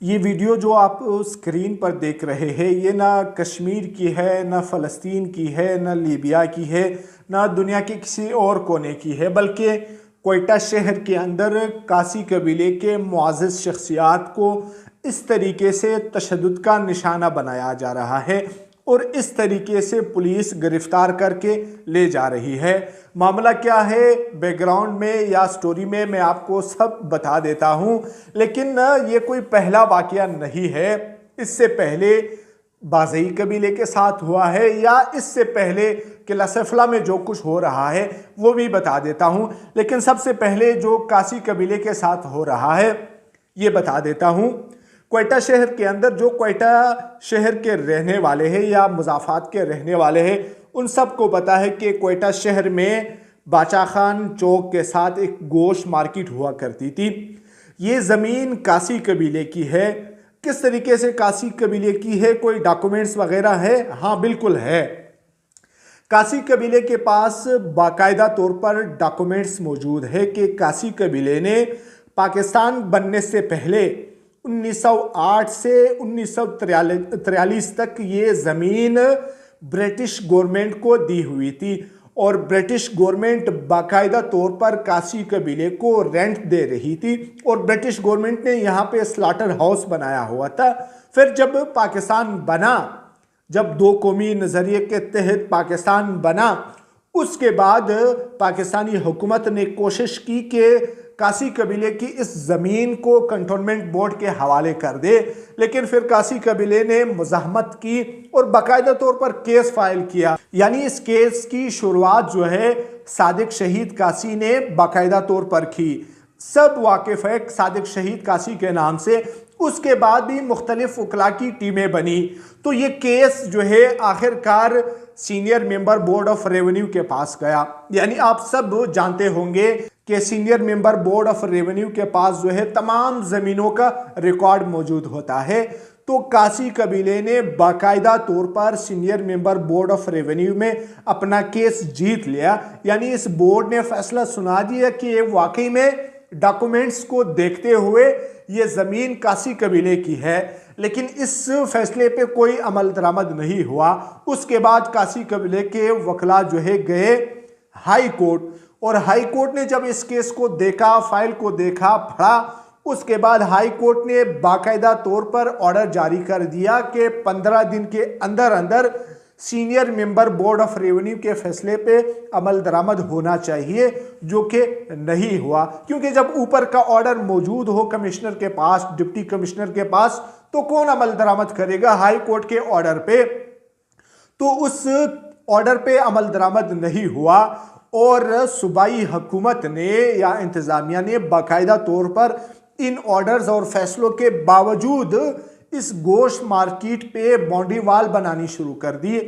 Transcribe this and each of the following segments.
ये वीडियो जो आप स्क्रीन पर देख रहे हैं ये ना कश्मीर की है, ना फ़लस्तीन की है, ना लीबिया की है, ना दुनिया के किसी और कोने की है, बल्कि कोयटा शहर के अंदर कासी कबीले के मुअज़्ज़ज़ शख्सियात को इस तरीके से तशद्दुद का निशाना बनाया जा रहा है और इस तरीके से पुलिस गिरफ्तार करके ले जा रही है। मामला क्या है, बैकग्राउंड में या स्टोरी में मैं आपको सब बता देता हूँ, लेकिन ये कोई पहला वाकया नहीं है। इससे पहले बाज़ई कबीले के साथ हुआ है या इससे पहले किला सैफला में जो कुछ हो रहा है वो भी बता देता हूँ। लेकिन सबसे पहले जो कासी कबीले के साथ हो रहा है ये बता देता हूँ। कोयटा शहर के अंदर जो कोयटा शहर के रहने वाले हैं या मुज़ाफ़ात के रहने वाले हैं उन सबको पता है कि कोयटा शहर में बाचा खान चौक के साथ एक गोश्त मार्केट हुआ करती थी। ये ज़मीन कासी कबीले की है। किस तरीके से कासी कबीले की है, कोई डॉक्यूमेंट्स वगैरह है? हाँ बिल्कुल है। कासी कबीले के पास बाकायदा तौर पर डॉक्यूमेंट्स मौजूद है कि कासी कबीले ने पाकिस्तान बनने से पहले 1908 से 1943 तक ये ज़मीन ब्रिटिश गवर्नमेंट को दी हुई थी और ब्रिटिश गवर्नमेंट बाकायदा तौर पर कासी कबीले को रेंट दे रही थी और ब्रिटिश गवर्नमेंट ने यहाँ पे स्लाटर हाउस बनाया हुआ था। फिर जब पाकिस्तान बना, जब दो कौमी नज़रिए के तहत पाकिस्तान बना, उसके बाद पाकिस्तानी हुकूमत ने कोशिश की कि कासी कबीले की इस ज़मीन को कंटोनमेंट बोर्ड के हवाले कर दे, लेकिन फिर कासी कबीले ने मुज़ाहमत की और बाकायदा तौर पर केस फाइल किया। यानी इस केस की शुरुआत जो है सादिक शहीद कासी ने बाकायदा तौर पर की। सब वाकिफ है सादिक शहीद कासी के नाम से। उसके बाद भी मुख्तलिफ वकला की टीमें बनी तो ये केस जो है आखिरकार senior member board of revenue के पास गया। यानी आप सब जानते होंगे कि senior member board of revenue के पास जो है तमाम ज़मीनों का रिकॉर्ड मौजूद होता है। तो कासी कबीले ने बाकायदा तौर पर senior member board of revenue में अपना केस जीत लिया। यानी इस बोर्ड ने फैसला सुना दिया कि ये वाकई में डॉक्यूमेंट्स को देखते हुए ये ज़मीन कासी कबीले की है, लेकिन इस फैसले पे कोई अमल दरामद नहीं हुआ। उसके बाद कासी कबीले के वकला जो है गए हाई कोर्ट और हाई कोर्ट ने जब इस केस को देखा, फाइल को देखा, पढ़ा, उसके बाद हाई कोर्ट ने बाकायदा तौर पर ऑर्डर जारी कर दिया कि 15 दिन के अंदर अंदर senior member board of revenue के फैसले पे अमल दरामद होना चाहिए, जो कि नहीं हुआ। क्योंकि जब ऊपर का ऑर्डर मौजूद हो कमिश्नर के पास, डिप्टी कमिश्नर के पास, तो कौन अमल दरामद करेगा हाई कोर्ट के ऑर्डर पे? तो उस ऑर्डर पे अमल दरामद नहीं हुआ और सूबाई हुकूमत ने या इंतज़ामिया ने बाकायदा तौर पर इन ऑर्डर्स और फैसलों के बावजूद इस गोश्त मार्केट पे बाउंड्री वाल बनानी शुरू कर दी।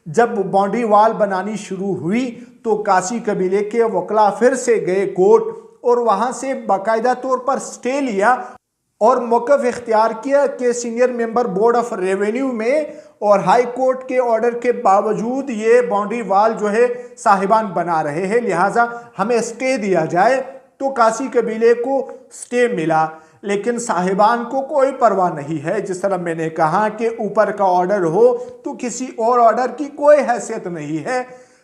जब बाउंड्री वाल बनानी शुरू हुई तो कासी कबीले के वकला फिर से गए कोर्ट और वहां से बाकायदा तौर पर स्टे लिया और मौक़िफ़ इख्तियार किया कि senior member board of revenue में और हाई कोर्ट के ऑर्डर के बावजूद ये बाउंड्री वाल जो है साहिबान बना रहे हैं, लिहाजा हमें स्टे दिया जाए। तो कासी कबीले को स्टे मिला, लेकिन साहिबान को कोई परवाह नहीं है। जिस तरह मैंने कहा कि ऊपर का ऑर्डर हो तो किसी और ऑर्डर की कोई हैसियत नहीं है।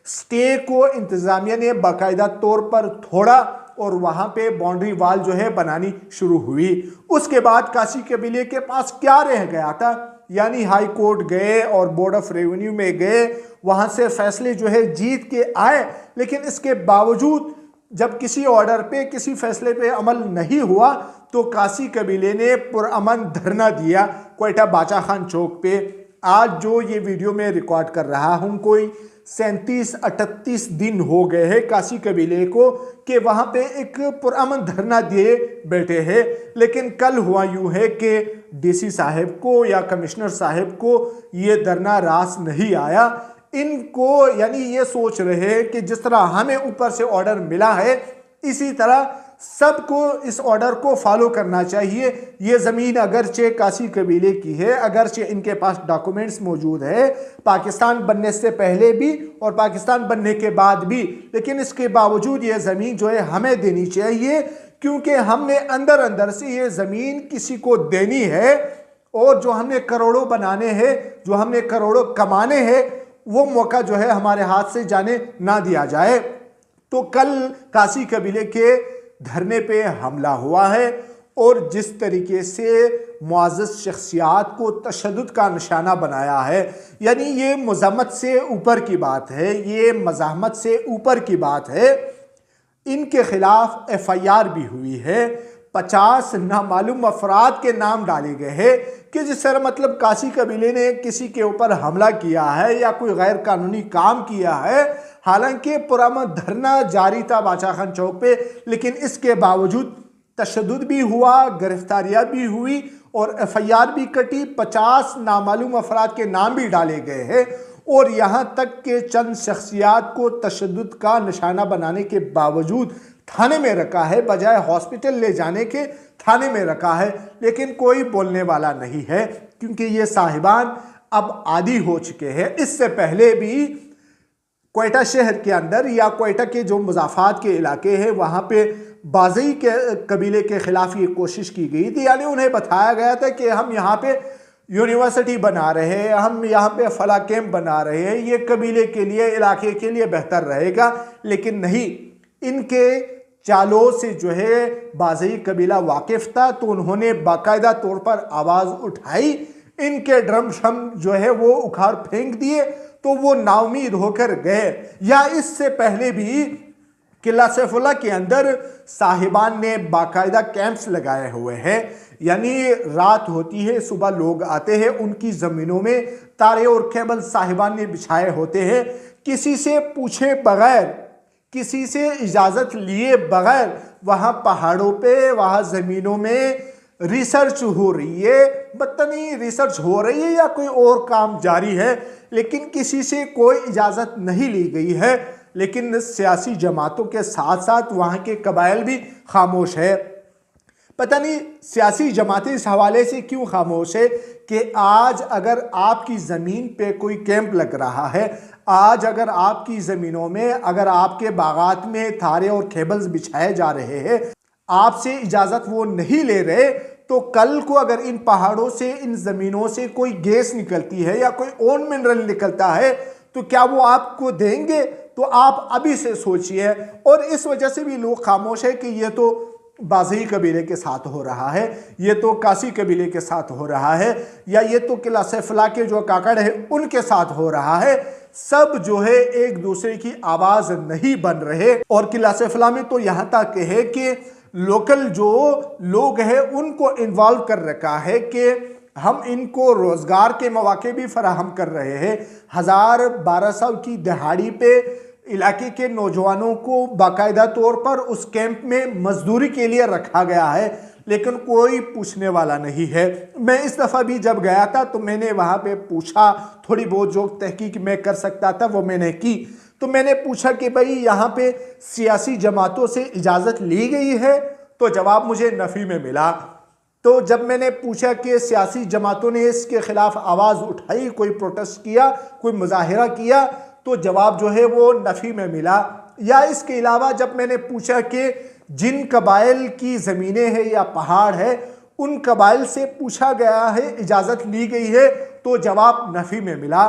स्टे को इंतज़ामिया ने बाकायदा तौर पर छोड़ा और वहाँ पे बाउंड्री वाल जो है बनानी शुरू हुई। उसके बाद कासी कबीले के पास क्या रह गया था? यानी हाई कोर्ट गए और बोर्ड ऑफ रेवेन्यू में गए, वहाँ से फैसले जो है जीत के आए, लेकिन इसके बावजूद जब किसी ऑर्डर पे, किसी फैसले पे अमल नहीं हुआ तो कासी कबीले ने पुरअमन धरना दिया कोयटा बाचा खान चौक पे। आज जो ये वीडियो मैं रिकॉर्ड कर रहा हूँ, कोई 37-38 दिन हो गए हैं कासी कबीले को कि वहाँ पे एक पुरअमन धरना दिए बैठे हैं। लेकिन कल हुआ यूँ है कि डीसी साहब को या कमिश्नर साहब को ये धरना रास नहीं आया। इनको यानी ये सोच रहे हैं कि जिस तरह हमें ऊपर से ऑर्डर मिला है इसी तरह सबको इस ऑर्डर को फॉलो करना चाहिए। ये ज़मीन अगरचे कासी कबीले की है, अगरचे इनके पास डॉक्यूमेंट्स मौजूद है पाकिस्तान बनने से पहले भी और पाकिस्तान बनने के बाद भी, लेकिन इसके बावजूद ये ज़मीन जो है हमें देनी चाहिए क्योंकि हमने अंदर अंदर से ये ज़मीन किसी को देनी है और जो हमने करोड़ों बनाने हैं, जो हमने करोड़ों कमाने हैं, वो मौका जो है हमारे हाथ से जाने ना दिया जाए। तो कल कासी कबीले के धरने पे हमला हुआ है और जिस तरीके से मुअज़्ज़ज़ शख्सियात को तशद्दुद का निशाना बनाया है, यानी ये मज़म्मत से ऊपर की बात है, ये मज़ाहमत से ऊपर की बात है। इनके खिलाफ FIR भी हुई है, 50 नामालूम अफराद के नाम डाले गए हैं कि जिस तरह मतलब कासी कबीले ने किसी के ऊपर हमला किया है या कोई गैर कानूनी काम किया है। हालांकि पुरअमन धरना जारी था बादशाह खान चौक पे, लेकिन इसके बावजूद तशद्दुद भी हुआ, गिरफ्तारियां भी हुई और FIR भी कटी, 50 नामालूम अफराद के नाम भी डाले गए हैं और यहाँ तक के चंद शख्सियात को तशद्दुद का निशाना बनाने के बावजूद थाने में रखा है, बजाय हॉस्पिटल ले जाने के थाने में रखा है। लेकिन कोई बोलने वाला नहीं है क्योंकि ये साहिबान अब आदी हो चुके हैं। इससे पहले भी क्वेटा शहर के अंदर या क्वेटा के जो मुज़ाफ़ात के इलाके हैं वहाँ पे बाज़ई के कबीले के ख़िलाफ़ ये कोशिश की गई थी, यानी उन्हें बताया गया था कि हम यहाँ पे यूनिवर्सिटी बना रहे हैं, हम यहाँ पे फला कैंप बना रहे हैं, ये कबीले के लिए, इलाके के लिए बेहतर रहेगा। लेकिन नहीं, इनके चालों से जो है बाज़ई कबीला वाकिफ़ था, तो उन्होंने बाकायदा तौर पर आवाज़ उठाई, इनके ड्रम शम जो है वो उखाड़ फेंक दिए, तो वो नाउमीद होकर गए। या इससे पहले भी किला सैफुल्लाह के अंदर साहिबान ने बाकायदा कैंप्स लगाए हुए हैं, यानी रात होती है, सुबह लोग आते हैं, उनकी ज़मीनों में तारे और केबल साहिबान ने बिछाए होते हैं, किसी से पूछे बगैर, किसी से इजाज़त लिए बगैर वहाँ पहाड़ों पे, वहाँ ज़मीनों में रिसर्च हो रही है। पता नहीं रिसर्च हो रही है या कोई और काम जारी है, लेकिन किसी से कोई इजाज़त नहीं ली गई है। लेकिन सियासी जमातों के साथ साथ वहाँ के कबाइल भी खामोश है। पता नहीं सियासी जमातें इस हवाले से क्यों खामोश है कि आज अगर आपकी ज़मीन पे कोई कैंप लग रहा है, आज अगर आपकी ज़मीनों में, अगर आपके बागात में तारे और केबल्स बिछाए जा रहे हैं, आपसे इजाज़त वो नहीं ले रहे, तो कल को अगर इन पहाड़ों से, इन ज़मीनों से कोई गैस निकलती है या कोई और मिनरल निकलता है, तो क्या वो आपको देंगे? तो आप अभी से सोचिए। और इस वजह से भी लोग खामोश है कि ये तो बाज़ई कबीले के साथ हो रहा है, ये तो कासी कबीले के साथ हो रहा है, या ये तो किला सैफुल्लाह के जो काकड़ है उनके साथ हो रहा है। सब जो है एक दूसरे की आवाज़ नहीं बन रहे। और किला सैफुल्लाह में तो यहाँ तक है कि लोकल जो लोग हैं उनको इन्वॉल्व कर रखा है कि हम इनको रोज़गार के मौके भी फराहम कर रहे हैं। 1000-1200 की दिहाड़ी पे इलाके के नौजवानों को बाकायदा तौर पर उस कैंप में मजदूरी के लिए रखा गया है, लेकिन कोई पूछने वाला नहीं है। मैं इस दफ़ा भी जब गया था तो मैंने वहाँ पे पूछा, थोड़ी बहुत जो तहकीक मैं कर सकता था वो मैंने की। तो मैंने पूछा कि भाई यहाँ पे सियासी जमातों से इजाज़त ली गई है? तो जवाब मुझे नफ़ी में मिला। तो जब मैंने पूछा कि सियासी जमातों ने इसके ख़िलाफ़ आवाज़ उठाई, कोई प्रोटेस्ट किया, कोई मुजाहिरा किया, तो जवाब जो है वो नफ़ी में मिला। या इसके अलावा जब मैंने पूछा कि जिन कबाइल की ज़मीनें हैं या पहाड़ है, उन कबाइल से पूछा गया है, इजाज़त ली गई है, तो जवाब नफ़ी में मिला।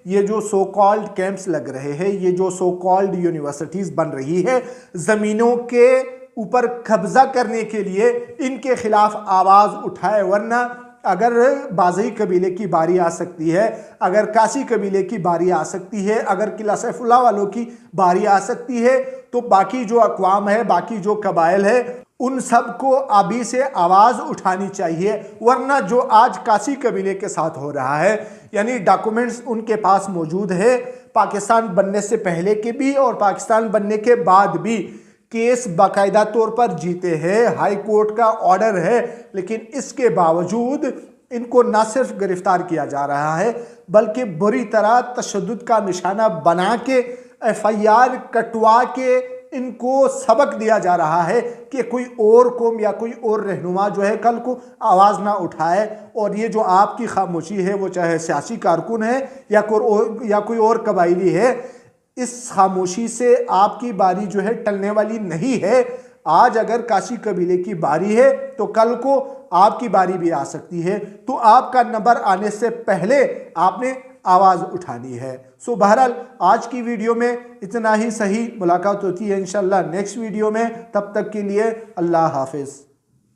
ये जो सो कॉल्ड कैंप्स लग रहे हैं, ये जो सो कॉल्ड यूनिवर्सिटीज़ बन रही है, ज़मीनों के ऊपर कब्ज़ा करने के लिए इनके ख़िलाफ़ आवाज़ उठाए। वरना अगर बाज़ई कबीले की बारी आ सकती है, अगर कासी कबीले की बारी आ सकती है, अगर किला सैफुल्लाह वालों की बारी आ सकती है, तो बाकी जो अक़वाम है, बाकी जो कबाइल है, उन सब को अभी से आवाज़ उठानी चाहिए। वरना जो आज कासी कबीले के साथ हो रहा है, यानी डॉक्यूमेंट्स उनके पास मौजूद है, पाकिस्तान बनने से पहले के भी और पाकिस्तान बनने के बाद भी केस बाकायदा तौर पर जीते हैं, हाई कोर्ट का ऑर्डर है, लेकिन इसके बावजूद इनको न सिर्फ गिरफ्तार किया जा रहा है बल्कि बुरी तरह तशद्दुद का निशाना बना के FIR कटवा के इनको सबक दिया जा रहा है कि कोई और कौम या कोई और रहनुमा जो है कल को आवाज़ ना उठाए। और ये जो आपकी खामोशी है, वो चाहे सियासी कारकुन है या कोई और कबाइली है, इस खामोशी से आपकी बारी जो है टलने वाली नहीं है। आज अगर काशी कबीले की बारी है तो कल को आपकी बारी भी आ सकती है, तो आपका नंबर आने से पहले आपने आवाज उठानी है। सो बहरहाल आज की वीडियो में इतना ही सही। मुलाकात होती है इंशाल्लाह नेक्स्ट वीडियो में, तब तक के लिए अल्लाह हाफिज।